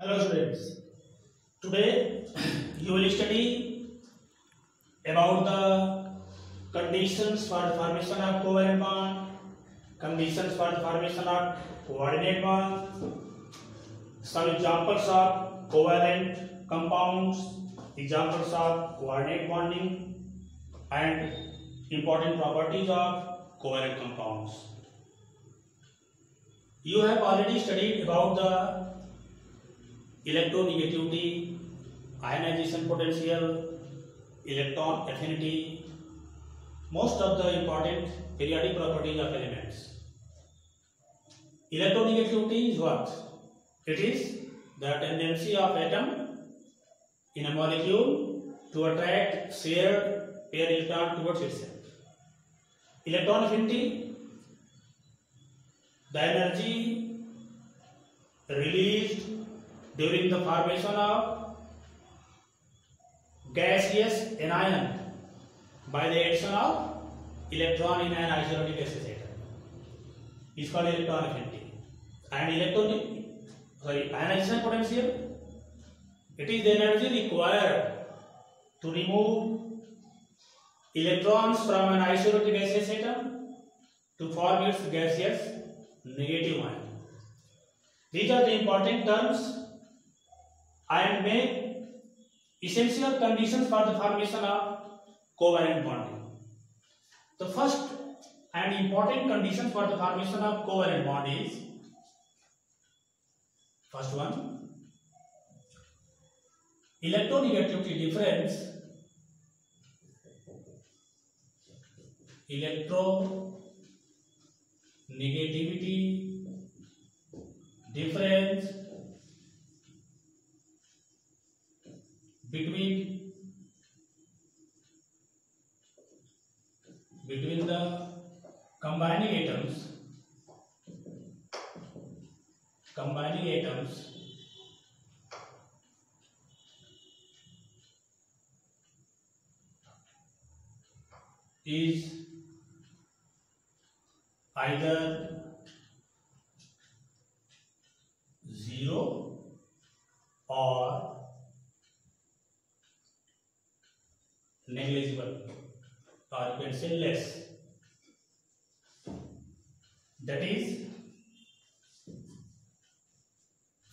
Hello students. Today you will study about the conditions for the formation of covalent bond, conditions for the formation of coordinate bond, some examples of covalent compounds, examples of coordinate bonding, and important properties of covalent compounds. You have already studied about the electronegativity, ionization potential, electron affinity, most of the important periodic properties of elements. Electronegativity is what? It is the tendency of atom in a molecule to attract shared pair electron towards itself. Electron affinity, the energy released during the formation of gaseous anion by the addition of electron in an isolated gaseous atom is called electron affinity. And ionization potential, it is the energy required to remove electrons from an isolated gaseous atom to form its gaseous negative ion. These are the important terms and make essential conditions for the formation of covalent bonding. The first and important condition for the formation of covalent bond is, first one, electronegativity difference. Electronegativity difference between the combining atoms is either 0 or negligible, or you can say less. That is,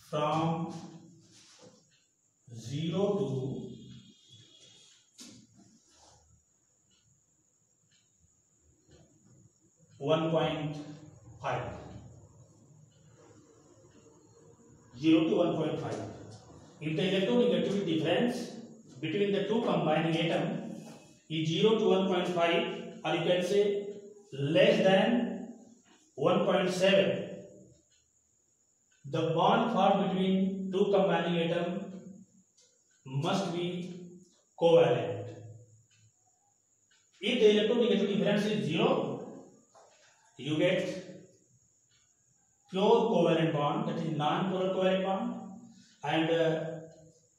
from 0 to 1.5. 0 to 1.5. If the electronegativity difference between the two combining atoms is 0 to 1.5, or you can say less than 1.7, the bond formed between two combining atoms must be covalent. If the electronegativity difference is 0, you get pure covalent bond, that is non-polar covalent bond. And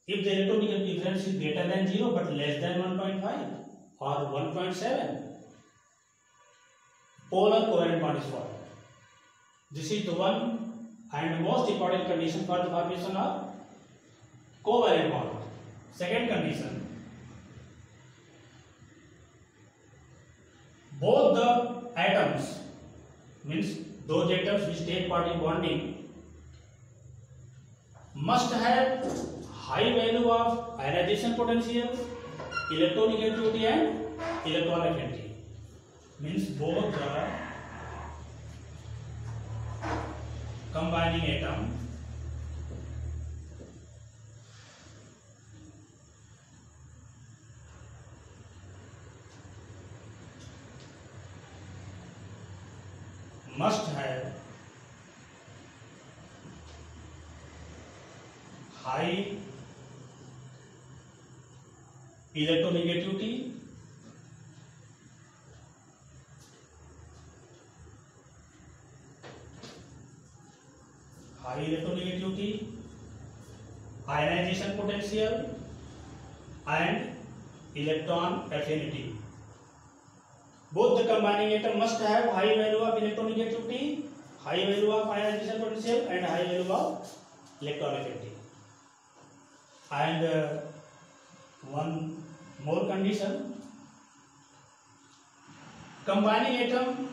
if the electronegativity difference is greater than 0 but less than 1.5 or 1.7, polar covalent bond is formed. This is the one and most important condition for the formation of covalent bond. Second condition, both the atoms, means those atoms which take part in bonding, must have high value of ionization potential, electronegativity and electron affinity. Means both the combining atom must have high electronegativity ionization potential and electron affinity. Both the combining atom must have high value of electronegativity, high value of ionization potential and high value of electron affinity. And one more condition, combining atom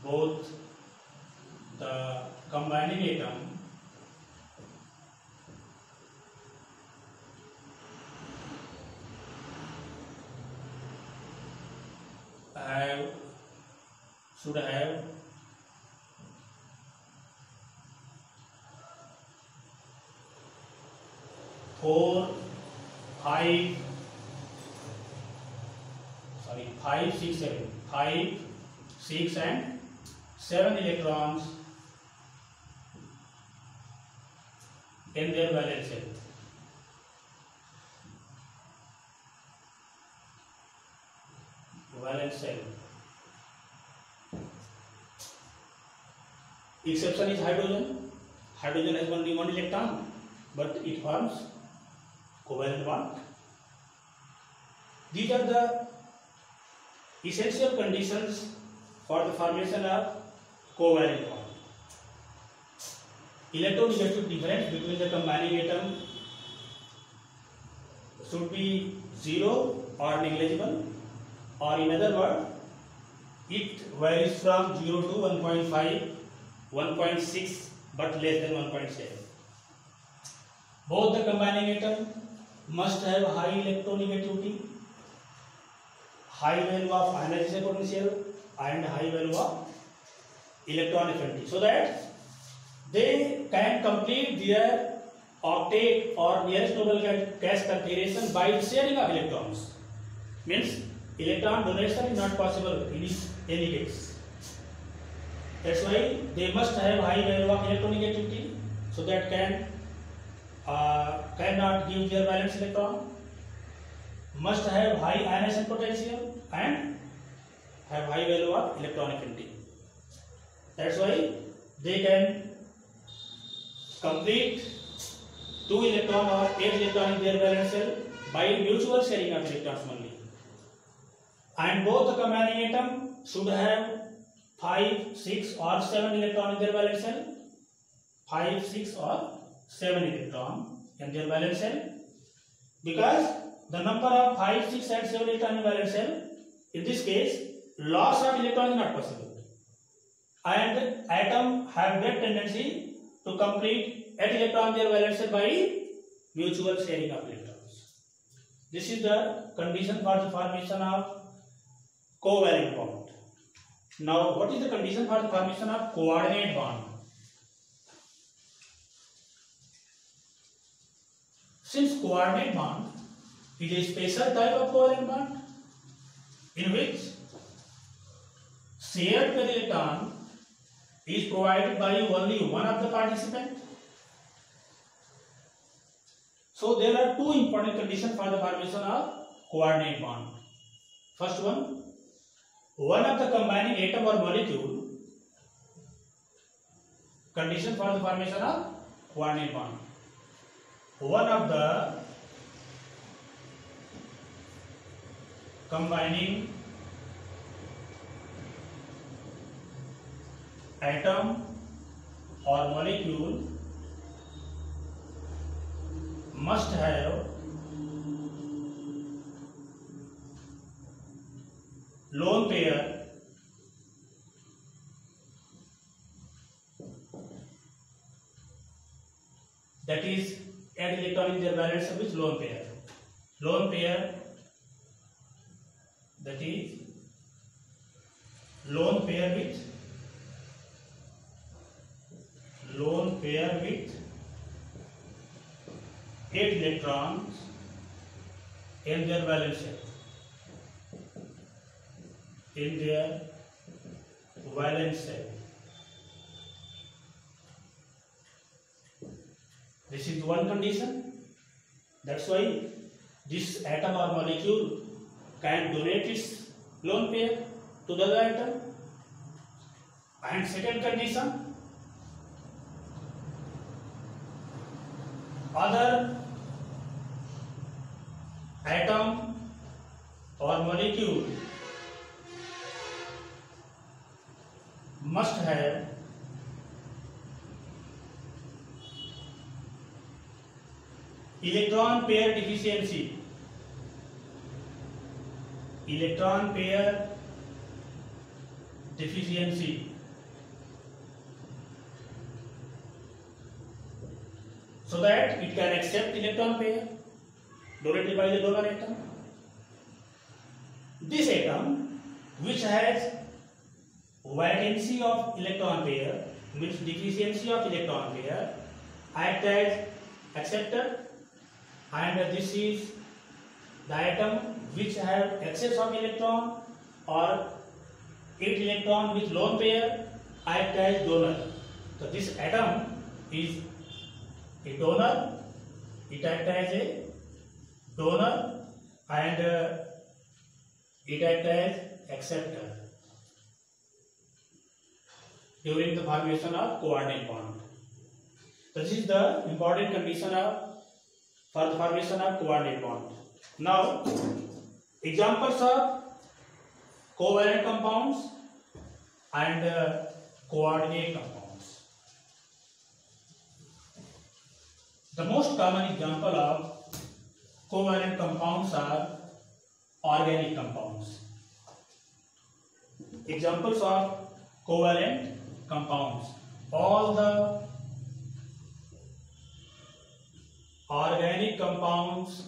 both the combining atom should have 5, 6 and 7 electrons in their valence shell. Exception is hydrogen. Hydrogen has only 1 electron, but it forms covalent bond. These are the essential conditions for the formation of covalent bond. Electronegative difference between the combining atom should be 0 or negligible, or in other words, it varies from 0 to 1.5, 1.6, but less than 1.7. Both the combining atom must have high electronegativity, high value of ionization potential, and high value of electron affinity, so that they can complete their octet or nearest noble gas configuration by sharing of electrons. Means electron donation is not possible in any case. That's why they must have high value of electronegativity, so that cannot give their valence electron, must have high ionization potential, and have high value of electron affinity. That's why they can complete 2 electron or 8 electron in their valence shell by mutual sharing of electrons only. And both the combining atom should have 5, 6 or 7 electron in their valence shell. 5, 6 or 7 electron in their valence shell, because the number of 5, 6 and 7 electron in valence shell, in this case loss of electron is not possible, and atom have that tendency to complete 8 electron in their valence shell by mutual sharing of electrons. This is the condition for the formation of covalent bond. Now, what is the condition for the formation of coordinate bond? Since coordinate bond is a special type of covalent bond in which shared pair electron is provided by only one of the participants, so there are 2 important conditions for the formation of coordinate bond. First one of the combining atom or molecule, condition for the formation of coordinate bond. One of the combining atom or molecule must have lone pair that is 8 electron in their valence shell with lone pair. Lone pair, that is lone pair with 8 electrons in their valence shell. This is one condition. That's why this atom or molecule can donate its lone pair to the other atom. And second condition, other atom or molecule must have electron pair deficiency. Electron pair deficiency. So that it can accept electron pair donated by the donor atom. This atom, which has vacancy of electron pair, means deficiency of electron pair, act as acceptor, and this is the atom which have excess of electron or 8 electron with lone pair, act as donor. So this atom is a donor, it acts as a donor, and it acts as acceptor during the formation of coordinate bond. So this is the important condition for the formation of coordinate bond. Now, examples of covalent compounds and coordinate compounds. The most common example of covalent compounds are organic compounds. Examples of covalent compounds: all the organic compounds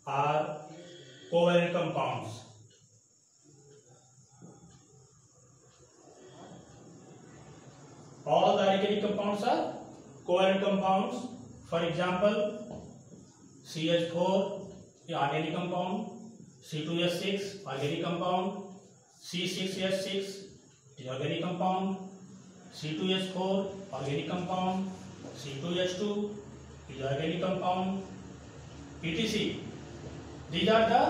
are covalent compounds. All the organic compounds are covalent compounds. For example, CH4 is organic compound, C2H6 organic compound, C6H6 is organic compound, C2H4 organic compound, C2H2 is organic compound, etc. These are the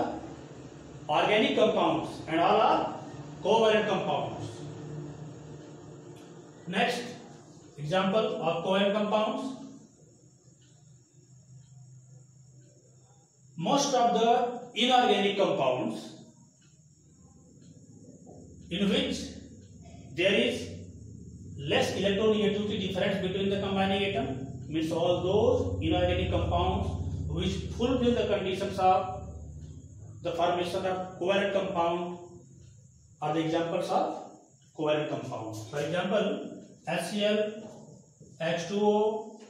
organic compounds and all are covalent compounds. Next example of covalent compounds: most of the inorganic compounds in which there is less electronegativity difference between the combining atom, means all those inorganic compounds which fulfill the conditions of the formation of covalent compound are the examples of covalent compounds. For example, HCl, H2O,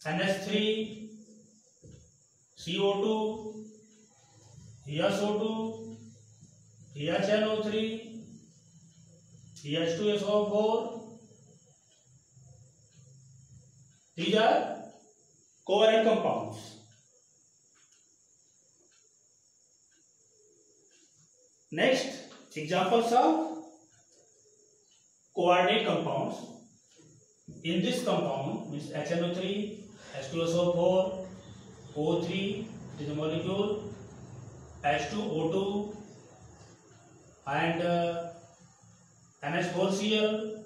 NH3, CO2, SO2, HNO3, H2SO4. These are covalent compounds. Next, examples of coordinate compounds. In this compound, means HNO3, H2SO4, O3, it is a molecule, H2O2, and NH4Cl.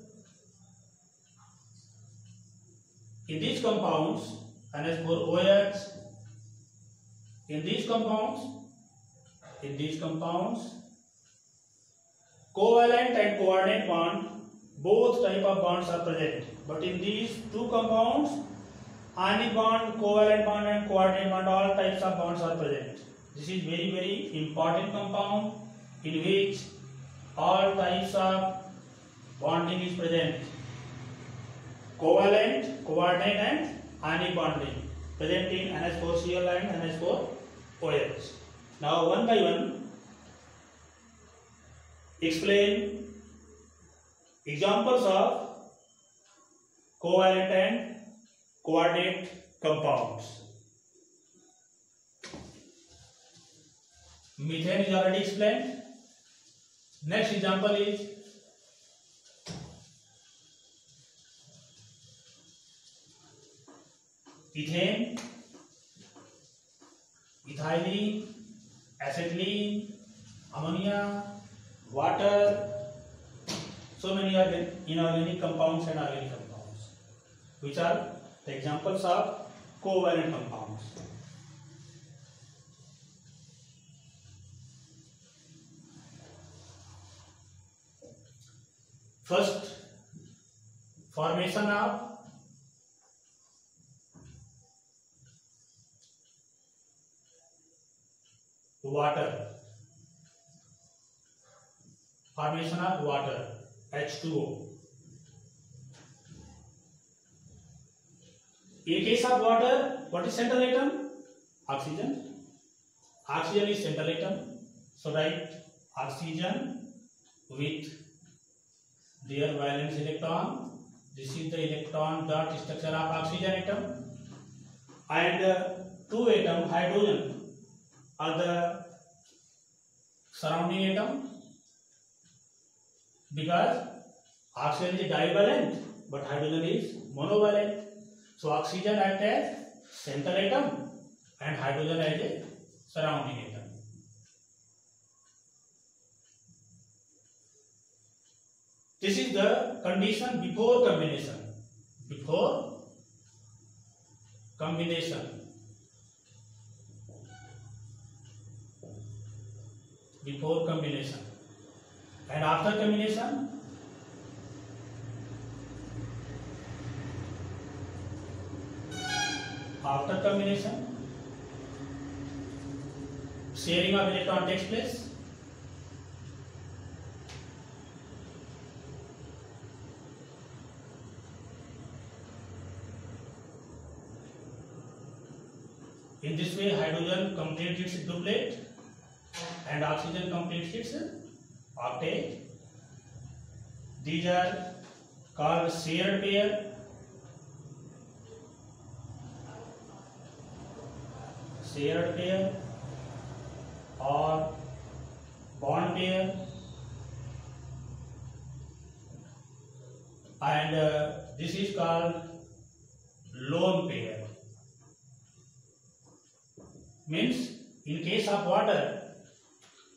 In these compounds, NH4OH. In these compounds, covalent and coordinate bond, both type of bonds are present. But in these two compounds, ionic bond, covalent bond and coordinate bond, all types of bonds are present. This is very, very important compound in which all types of bonding is present. Covalent, coordinate and ionic bonding present in NH4Cl and NH4OH. Now one by one explain examples of covalent and coordinate compounds. Methane is already explained. Next example is ethane, ethylene, acetylene, ammonia, water. So many are inorganic compounds and organic compounds, which are the examples of covalent compounds. First, formation of water. Formation of water, H2O. In case of water, what is central atom? Oxygen. Oxygen is central atom. So write oxygen with their valence electron. This is the electron dot structure of oxygen atom. And two atom hydrogen are the surrounding atom, because oxygen is divalent but hydrogen is monovalent. So oxygen acts as central atom and hydrogen as a surrounding atom. This is the condition before combination. Before combination. Before combination. And after combination, sharing of electron takes place. In this way, hydrogen completes its duplet and oxygen completes its octet. These are called shared pair. Shared pair or bond pair, and this is called lone pair. Means in case of water,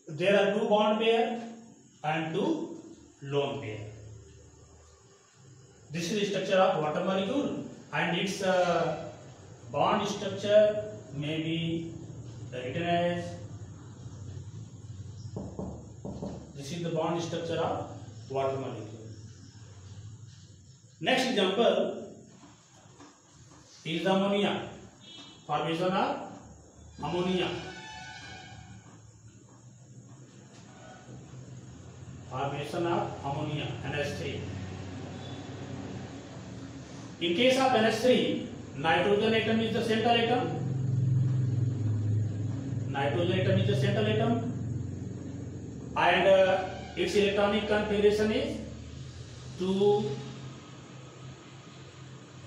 there are two bond pair and two lone pair. This is the structure of water molecule, and its bond structure may be written as, this is the bond structure of water molecule. Next example is ammonia. Formation of ammonia. Formation of ammonia, NH3. In case of NH3, nitrogen atom is the central atom. Nitrogen atom is the central atom, and its electronic configuration is 2,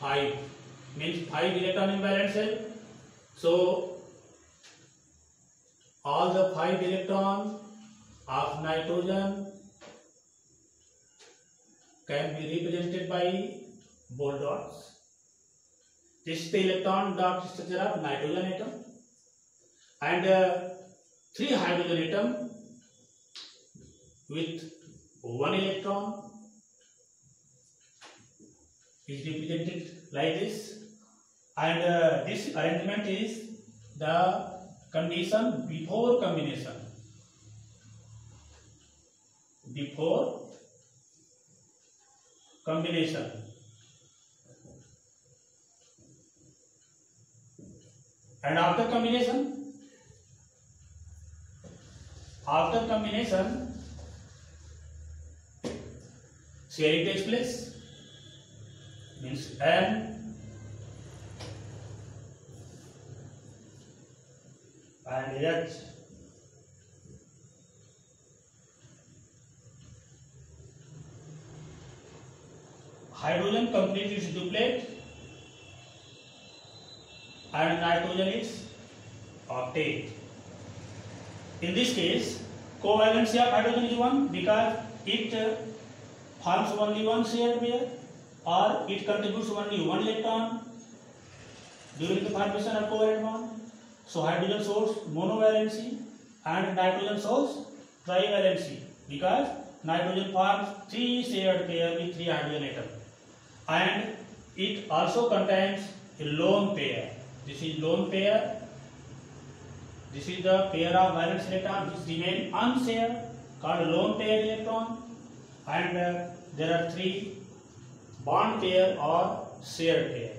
5, means 5 electron in valence shell. So all the 5 electrons of nitrogen can be represented by bold dots. This is the electron dot structure of nitrogen atom, and 3 hydrogen atom with 1 electron is represented like this, and this arrangement is the condition before combination. Before combination. And after combination, sharing takes place, means N and H. Hydrogen completes its duplet and nitrogen is octet. In this case, covalency of hydrogen is 1 because it forms only one shared pair, or it contributes only 1 electron during the formation of covalent bond. So hydrogen shows monovalency and nitrogen shows trivalency because nitrogen forms 3 shared pair with 3 hydrogen atoms, and it also contains a lone pair. This is lone pair. This is the pair of valence electrons which remain unshared, called lone pair electron, and there are three bond pair or shared pair.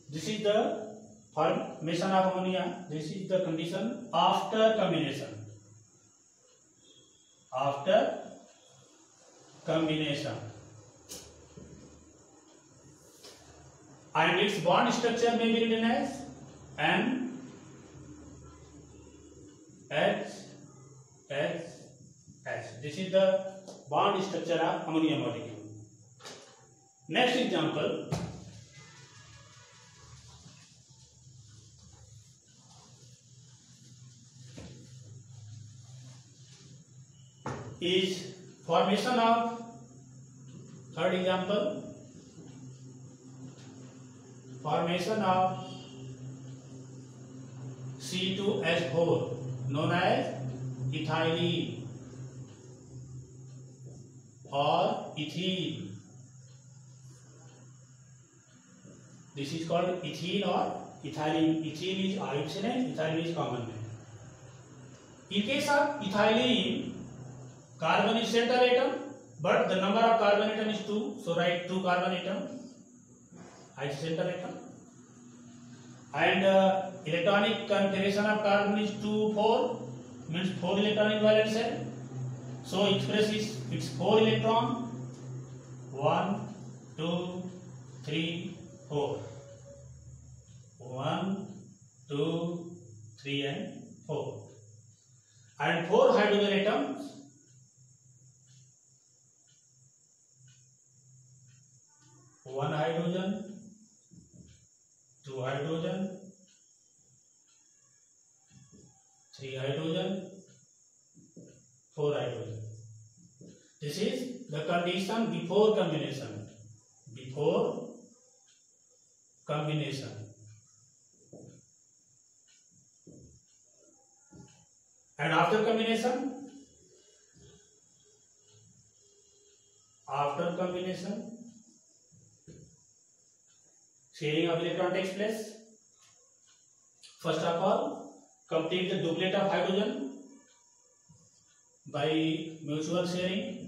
This is the formation of ammonia. This is the condition after combination. After combination. And its bond structure may be written as NH, H. This is the bond structure of ammonia molecule. Next example is formation of, third example, formation of C2H4 known as ethylene or ethene. This is called ethene or ethylene. Ethene is iodine name, ethylene is common name. In case of ethylene, carbon is center atom, but the number of carbon atom is 2, so write 2 carbon atom, I center atom. And electronic configuration of carbon is 2, 4, means 4 electron in valence shell. So express is its 4 electron, 1, 2, 3, 4. 1, 2, 3 and 4. And 4 hydrogen atoms, one hydrogen, 2 hydrogen, 3 hydrogen, 4 hydrogen. This is the condition before combination. Before combination. And after combination? After combination, sharing of electron takes place. First of all, complete the duplet of hydrogen by mutual sharing.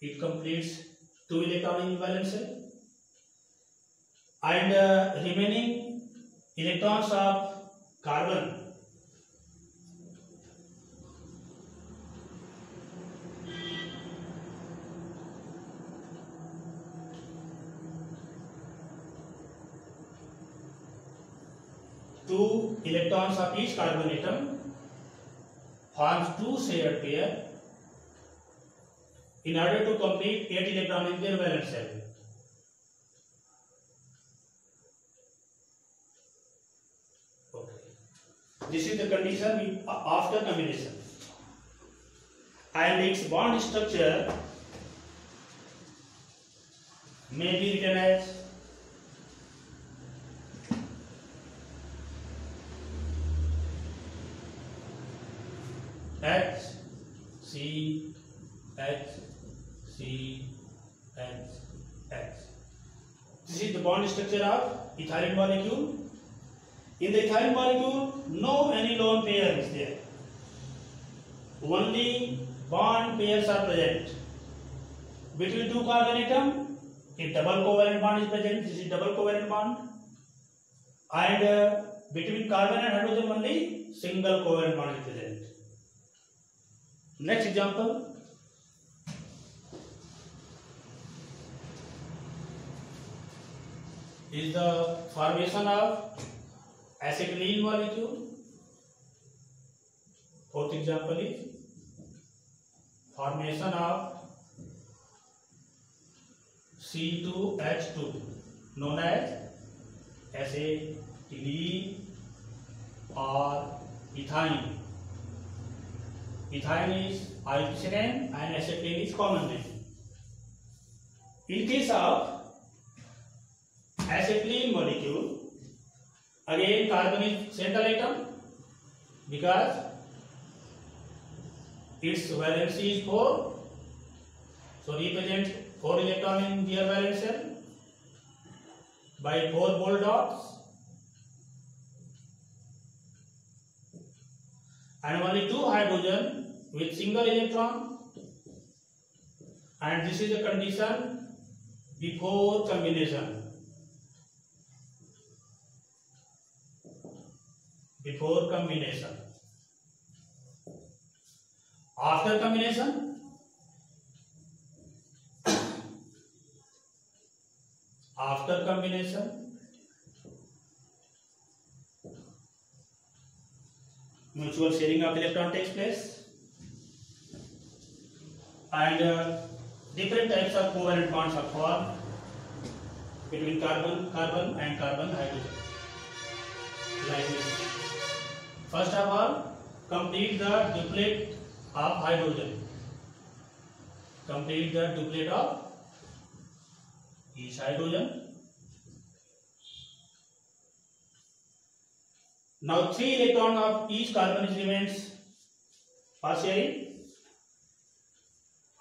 It completes 2 electron in valence shell, and remaining electrons of carbon two electrons of each carbon atom forms 2 shared pair in order to complete 8 electron in their valence shell. Okay. This is the condition after combination. And its bond structure may be written as H, C, H, C, H, H. This is the bond structure of ethylene molecule. In the ethylene molecule, no any lone pair is there. Only bond pairs are present. Between 2 carbon atom, a double covalent bond is present. This is double covalent bond. And between carbon and hydrogen, only single covalent bond is present. Next example is the formation of acetylene molecule. Fourth example is formation of C2H2 known as acetylene or ethine. Ethine is iodine name and acetylene is common name. In case of acetylene molecule, again carbon is central atom because its valency is 4, so represent 4 electron in their valence shell by 4 bold dots. and only two hydrogen with single electron, and this is the condition before combination. Before combination. After combination, after combination, mutual sharing of electron takes place, and different types of covalent bonds are formed between carbon and carbon hydrogen, like this. First of all, complete the duplet of hydrogen. Complete the duplet of each hydrogen. Now 3 electrons of each carbon remains for sharing,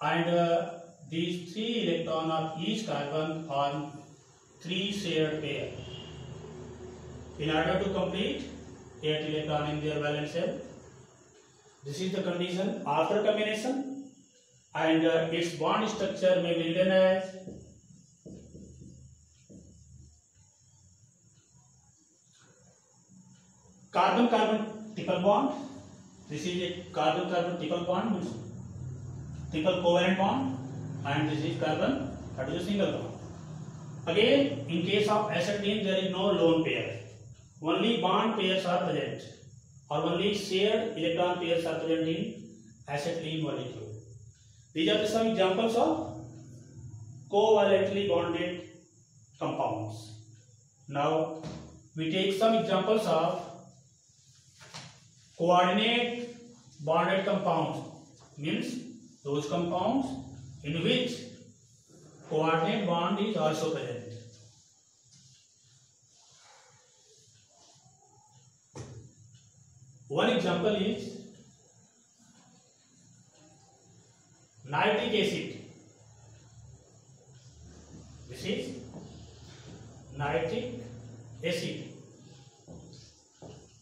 and these 3 electrons of each carbon form 3 shared pair. In order to complete 8 electrons in their valence shell. This is the condition after combination, and its bond structure may be written as carbon-carbon triple bond. This is a carbon-carbon triple bond, means triple covalent bond, and this is carbon hydrogen single bond. Again, in case of acetylene, there is no lone pair. Only bond pairs are present, or only shared electron pairs are present in acetylene molecule. These are some examples of covalently bonded compounds. Now we take some examples of coordinate bonded compounds, means those compounds in which coordinate bond is also present. One example is nitric acid. This is nitric acid.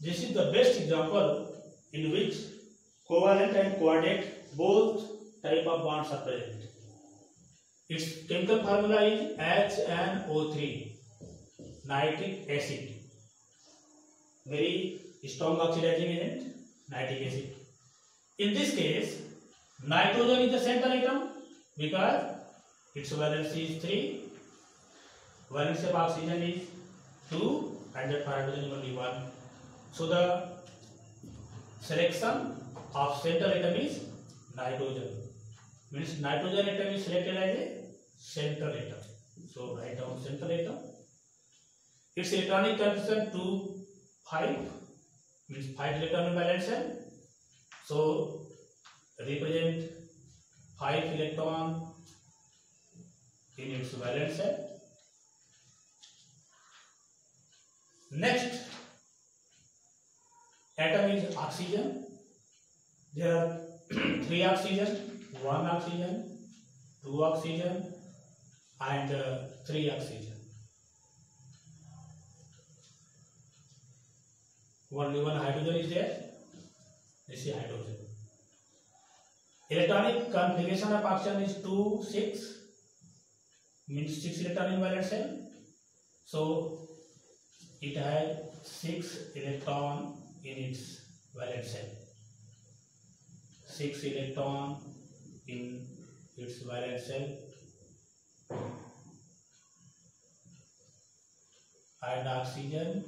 This is the best example in which covalent and coordinate both type of bonds are present. Its chemical formula is HNO3, nitric acid. Very strong oxidizing agent, nitric acid. In this case, nitrogen is the central atom because its valence is 3, valence of oxygen is 2, and that for hydrogen is only 1. So the selection of central atom is nitrogen. Means nitrogen atom is selected as a central atom. So write down central atom. Its electronic configuration 2, 5, means 5 electron in valence shell. So represent 5 electron in its valence shell. Next atom is oxygen. There are 3 oxygen, 1 oxygen, 2 oxygen, and 3 oxygen. Only 1 hydrogen is there. This is hydrogen. Electronic configuration of oxygen is 2, 6, means 6 electron in valence shell. So it has 6 electron in its valence shell. 6 electron in its valence shell, and oxygen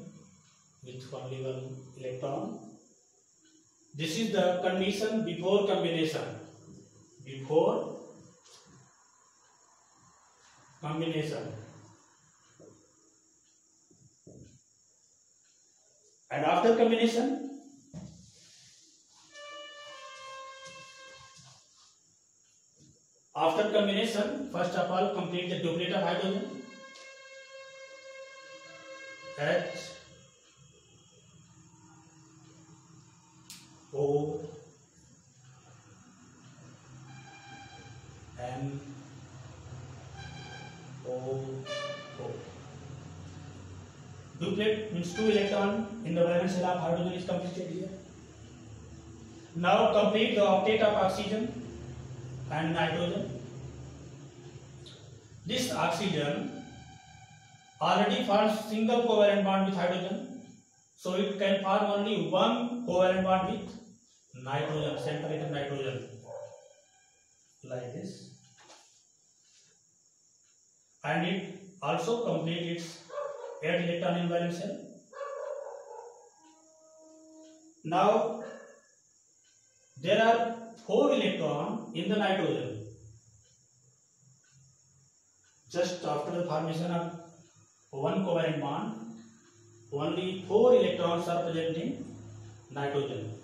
with only 1 electron. This is the condition before combination. Before combination. And after combination, first of all, complete the duplet of hydrogen. H O N O O. Duplet means 2 electron in the valence shell of hydrogen is completed here. Now complete the octet of oxygen and nitrogen. This oxygen already forms single covalent bond with hydrogen, so it can form only one covalent bond with nitrogen, center atom nitrogen, like this, and it also completes its 8 electron in valence shell. Now there are 4 electrons in the nitrogen. Just after the formation of one covalent bond, only 4 electrons are present in nitrogen.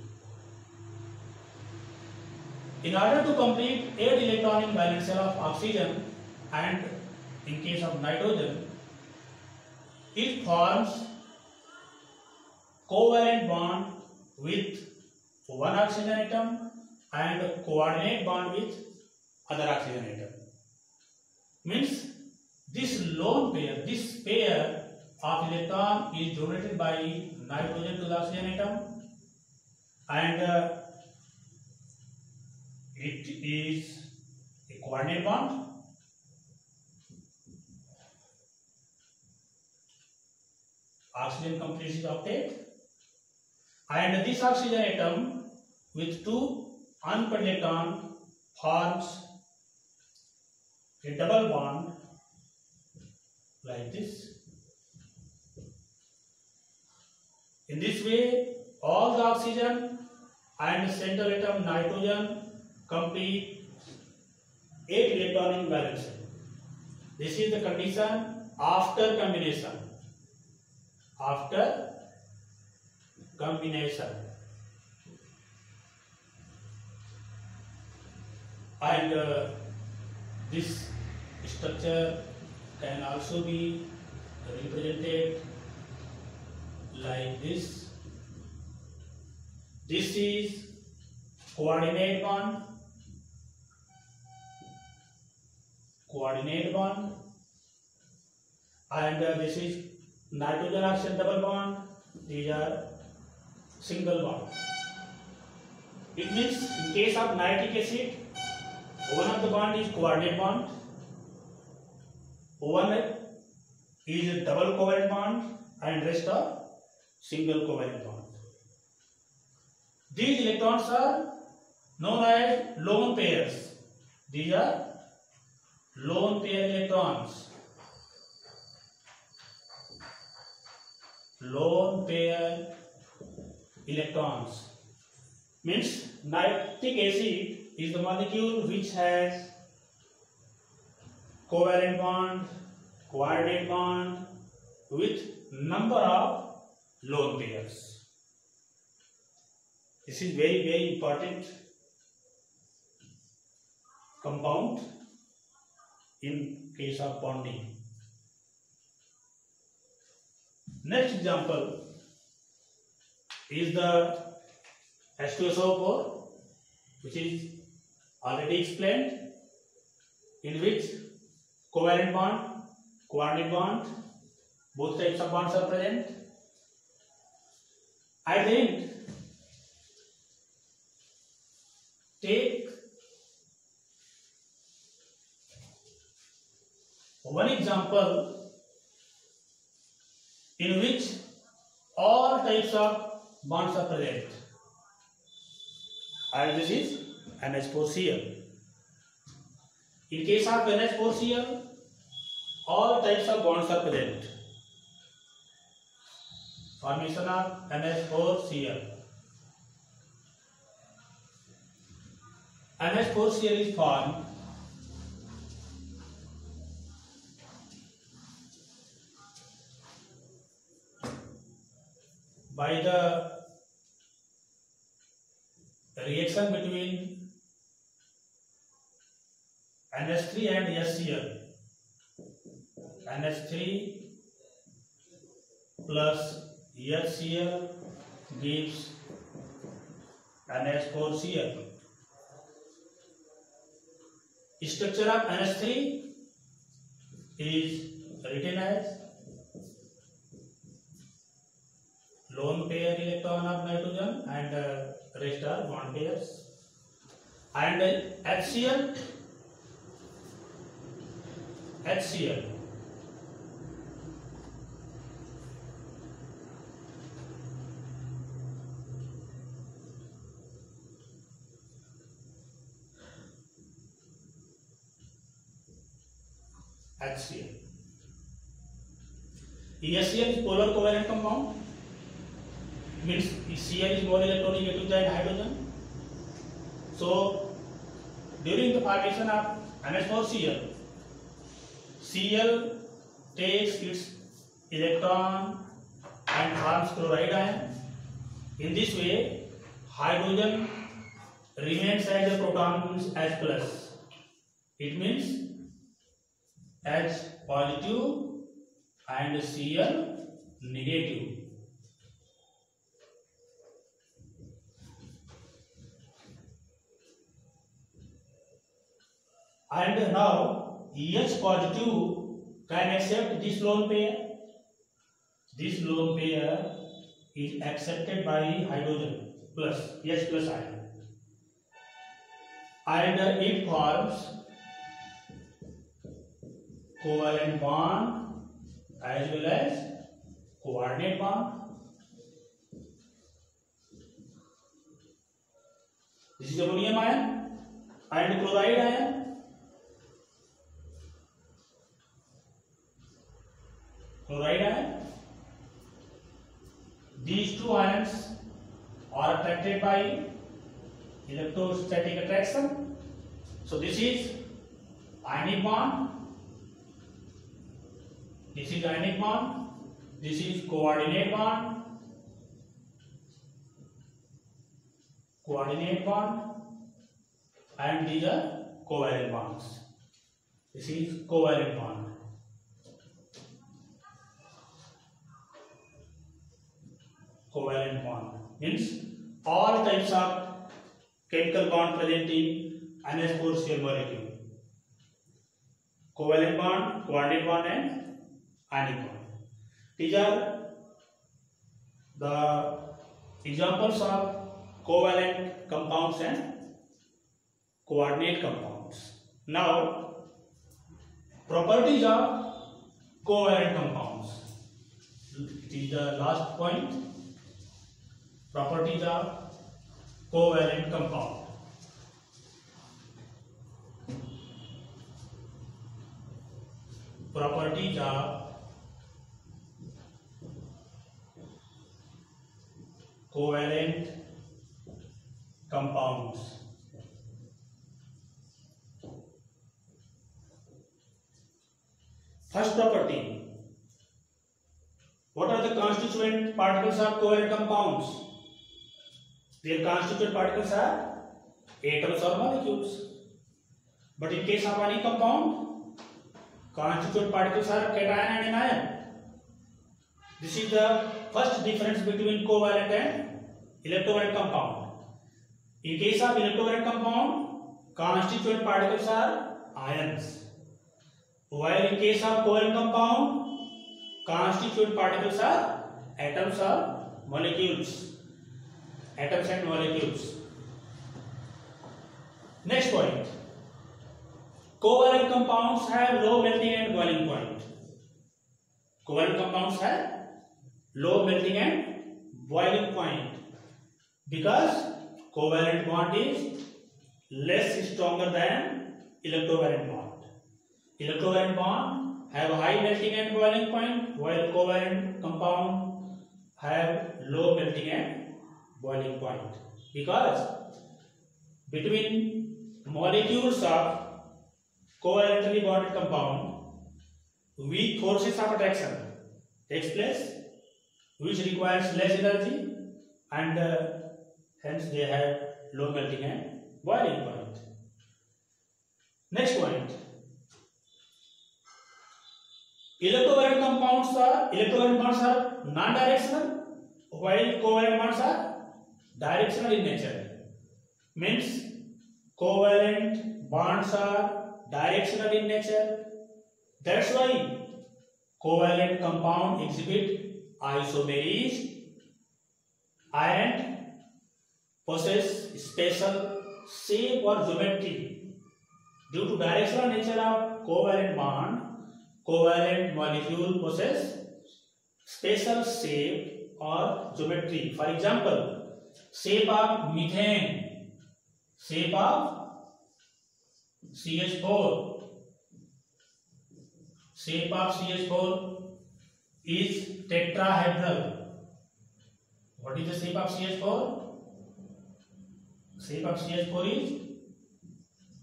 In order to complete 8 electron in valence shell of oxygen, and in case of nitrogen, it forms covalent bond with one oxygen atom and a coordinate bond with other oxygen atom. Means this lone pair, this pair of electron is donated by nitrogen to the oxygen atom, and it is a coordinate bond. Oxygen completes its octet, and this oxygen atom with 2 unpaired electrons forms a double bond like this. In this way, all the oxygen and center atom nitrogen complete 8 electron in valence. This is the condition after combination. After combination, and this structure can also be represented like this. This is coordinate bond, and this is nitrogen oxygen double bond. These are single bond. It means in case of nitric acid, one of the bond is coordinate bond, one is a double covalent bond, and rest are single covalent bond. These electrons are known as lone pairs. These are lone pair electrons. Lone pair electrons means nitric acid is the molecule which has covalent bond, coordinate bond with number of lone pairs. This is very, very important compound in case of bonding. Next example is the H2SO4, which is already explained, in which covalent bond, coordinate bond, both types of bonds are present. At the end, take one example in which all types of bonds are present, and this is NH4Cl. In case of NH4Cl, all types of bonds are present. Formation of NH4Cl. NH4Cl is formed by the reaction between NH3 and HCl. NH3 plus HCl gives NH4Cl. Structure of NH3 is written as lone pair electron of nitrogen and rest are bond pairs. And HCl, HCl HCl. HCl is polar covalent compound, means Cl is more electronegative than hydrogen. So during the formation of NH4Cl, Cl takes its electron and forms chloride ion. In this way, hydrogen remains as a proton, means H plus. It means H positive and Cl negative. And now H positive can accept this lone pair. This lone pair is accepted by hydrogen plus H plus ion, and it forms covalent bond as well as coordinate bond. This is ammonium ion and chloride ion. Chloride ion. These two ions are attracted by electrostatic attraction. So this is ionic bond. This is ionic bond. This is coordinate bond. Coordinate bond. And these are covalent bonds. This is covalent bond. Covalent bond means all types of chemical bond present in NH4Cl molecule. Covalent bond, coordinate bond, and ionic bond. These are the examples of covalent compounds and coordinate compounds. Now, properties of covalent compounds. It is the last point. Properties of covalent compound. Properties of covalent compounds. First property. What are the constituent particles of covalent compounds? Their constituent particles are atoms or molecules. But in case of any compound, constituent particles are cation and anion. This is the first difference between covalent and electrovalent compound. In case of electrovalent compound, constituent particles are ions. While in case of covalent compound, constituent particles are atoms or molecules. Atoms and molecules. Next point. Covalent compounds have low melting and boiling point. Covalent compounds have low melting and boiling point because covalent bond is less stronger than electrovalent bond. Electrovalent bond have a high melting and boiling point, while covalent compound have low melting and boiling point, because between molecules of covalently bonded compound, weak forces of attraction takes place, which requires less energy, and hence they have low melting and boiling point. Next point. Electrovalent bonds are non-directional, while covalent bonds are directional in nature. Means covalent bonds are directional in nature. That's why covalent compound exhibit isomerism and possess special shape or geometry due to directional nature of covalent bond. Covalent molecule possess special shape or geometry. For example, shape of methane, shape of CH4, shape of CH4 is tetrahedral. What is the shape of CH4? Shape of CH4 is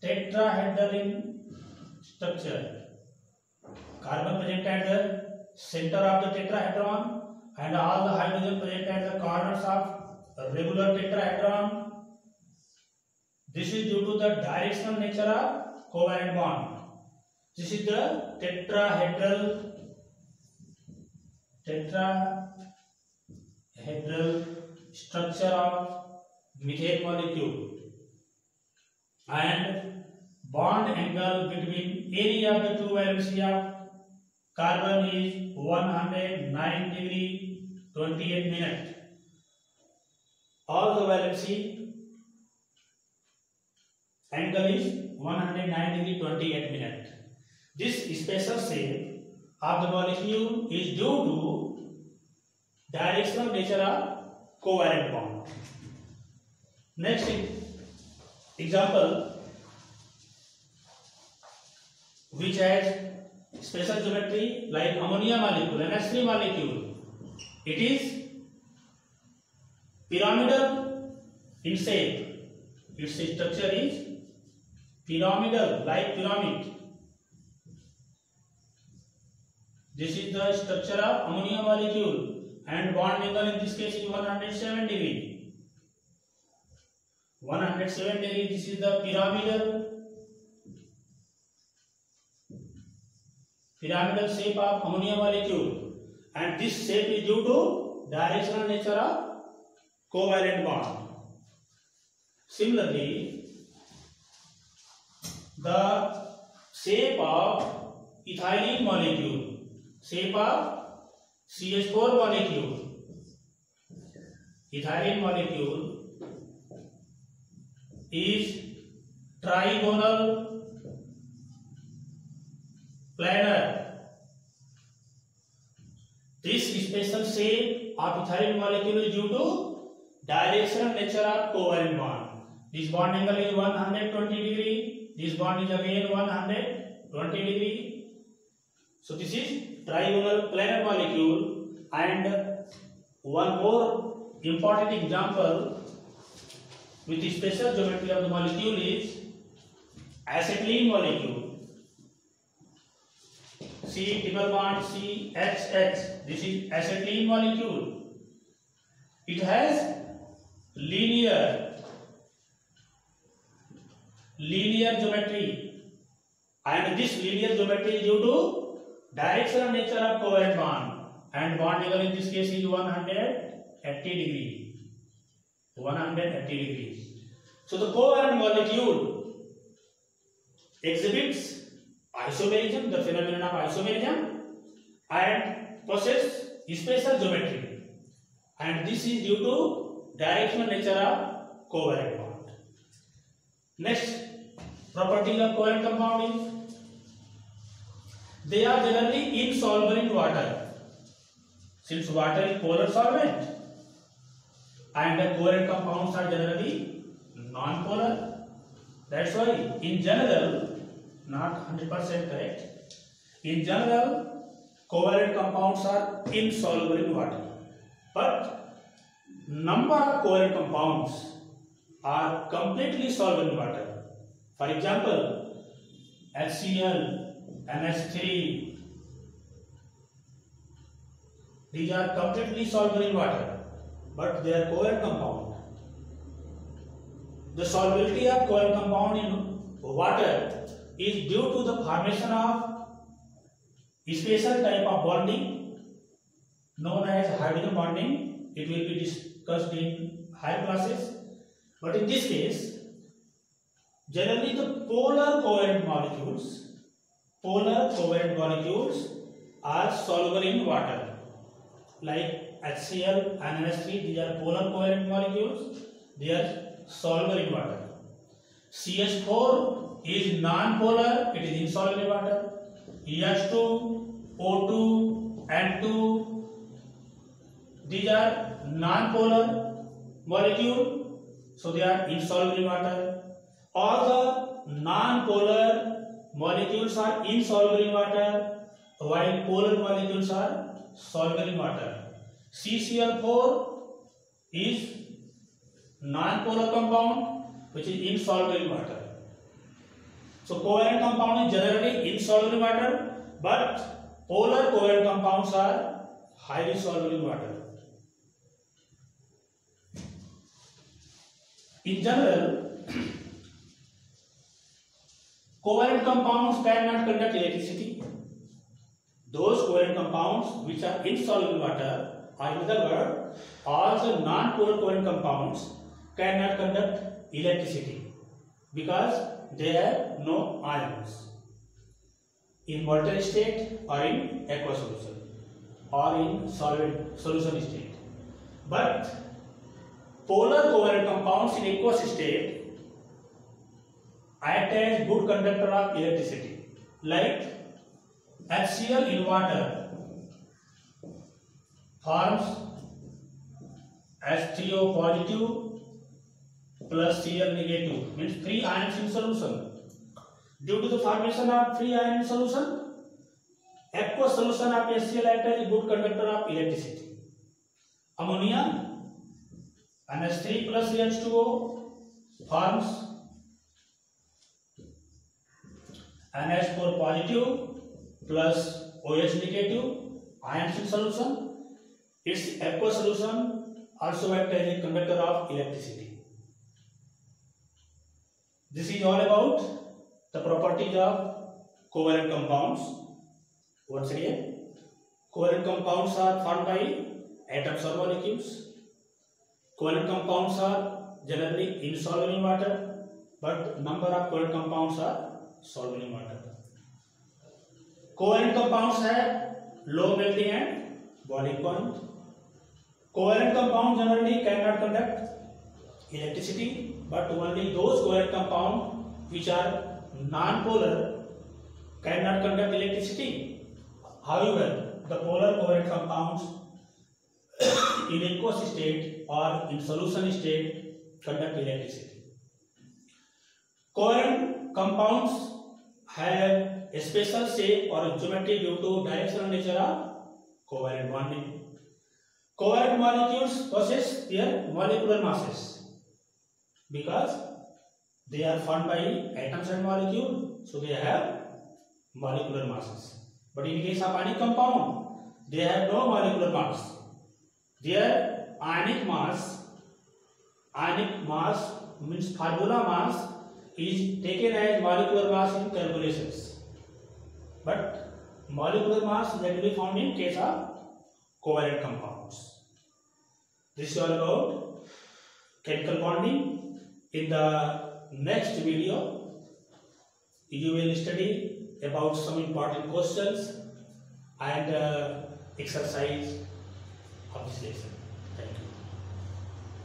tetrahedral in structure. Carbon present at the center of the tetrahedron and all the hydrogen present at the corners of regular tetrahedron. This is due to the directional nature of covalent bond. This is the tetrahedral structure of methane molecule, and bond angle between any of the two valency of carbon is 109 degree 28 minutes. All the valency angle is 109 degree 28 minutes. This special shape of the molecule is due to directional nature of covalent bond. Next example, which has special geometry like ammonia molecule, NH3 molecule. It is pyramidal in shape. Its structure is pyramidal, like pyramid. This is the structure of ammonia molecule, and bond angle in this case is 107 degree. 107 degree. This is the pyramidal shape of ammonia molecule, and this shape is due to directional nature of covalent bond. Similarly, the shape of ethylene molecule, shape of CH4 molecule, ethylene molecule is trigonal planar. This special shape of ethylene molecule is due to directional nature of covalent bond. This bond angle is 120 degree. This bond is again 120 degree. So this is trigonal planar molecule. And one more important example with the special geometry of the molecule is acetylene molecule. C triple bond CHH. This is acetylene molecule. It has linear geometry, and this linear geometry is due to directional nature of covalent bond, and bond angle in this case is 180 degree. 180 degrees. So the covalent molecule exhibits isomerism, the phenomenon of isomerism, and possess special geometry, and this is due to directional nature of covalent bond. Next property of covalent compound is they are generally insoluble in water. Since water is polar solvent, and the covalent compounds are generally non-polar, that's why in general, not 100% correct, in general covalent compounds are insoluble in water, but number of covalent compounds are completely soluble in water. For example, HCl, NH3, these are completely soluble in water, but they are covalent compound. The solubility of covalent compound in water is due to the formation of special type of bonding known as hydrogen bonding. It will be discussed in higher classes, but in this case, generally the polar covalent molecules are soluble in water, like HCl and NH3. These are polar covalent molecules. they are soluble in water. CH4 is non-polar, it is insoluble in water. H2, O2, N2, these are non-polar molecule, so they are insoluble in water. All the non-polar molecules are insoluble in water, while polar molecules are soluble in water. CCl4 is non-polar compound which is insoluble in water. So covalent compound is generally insoluble in water, but polar covalent compounds are highly soluble in water. In general, covalent compounds cannot conduct electricity. Those covalent compounds which are insoluble in water, or in other words, all the non-polar covalent compounds cannot conduct electricity because they have no ions in molten state or in aqueous solution or in solvent solution state. But polar covalent compounds in aqueous state act as good conductor of electricity, like HCl in water forms H3O positive plus Cl negative, means free ions in solution. Due to the formation of free ion in solution, aqueous solution of HCl acts as a good conductor of electricity. Ammonia NH3 plus H2O forms NH4 positive plus OH negative ions in solution. Its aqueous solution also acts as a conductor of electricity. This is all about the properties of covalent compounds. Once again, covalent compounds are formed by atoms or molecules. Covalent compounds are generally insoluble in water, but number of covalent compounds are soluble in water. Covalent compounds have low melting and boiling point. Covalent compounds generally cannot conduct electricity, but only those covalent compounds which are non-polar cannot conduct electricity. However, the polar covalent compounds in aqueous state or in solution state conduct electricity. Covalent compounds have a special shape or geometry due to directional nature of covalent bonding. Covalent molecules possess their molecular masses because they are formed by atoms and molecules, so they have molecular masses. But in case of ionic compound, they have no molecular mass. Their ionic mass means formula mass is taken as molecular mass in calculations, but molecular mass is actually found in case of covalent compounds. This is all about chemical bonding. In the next video, you will study about some important questions and exercise of this lesson.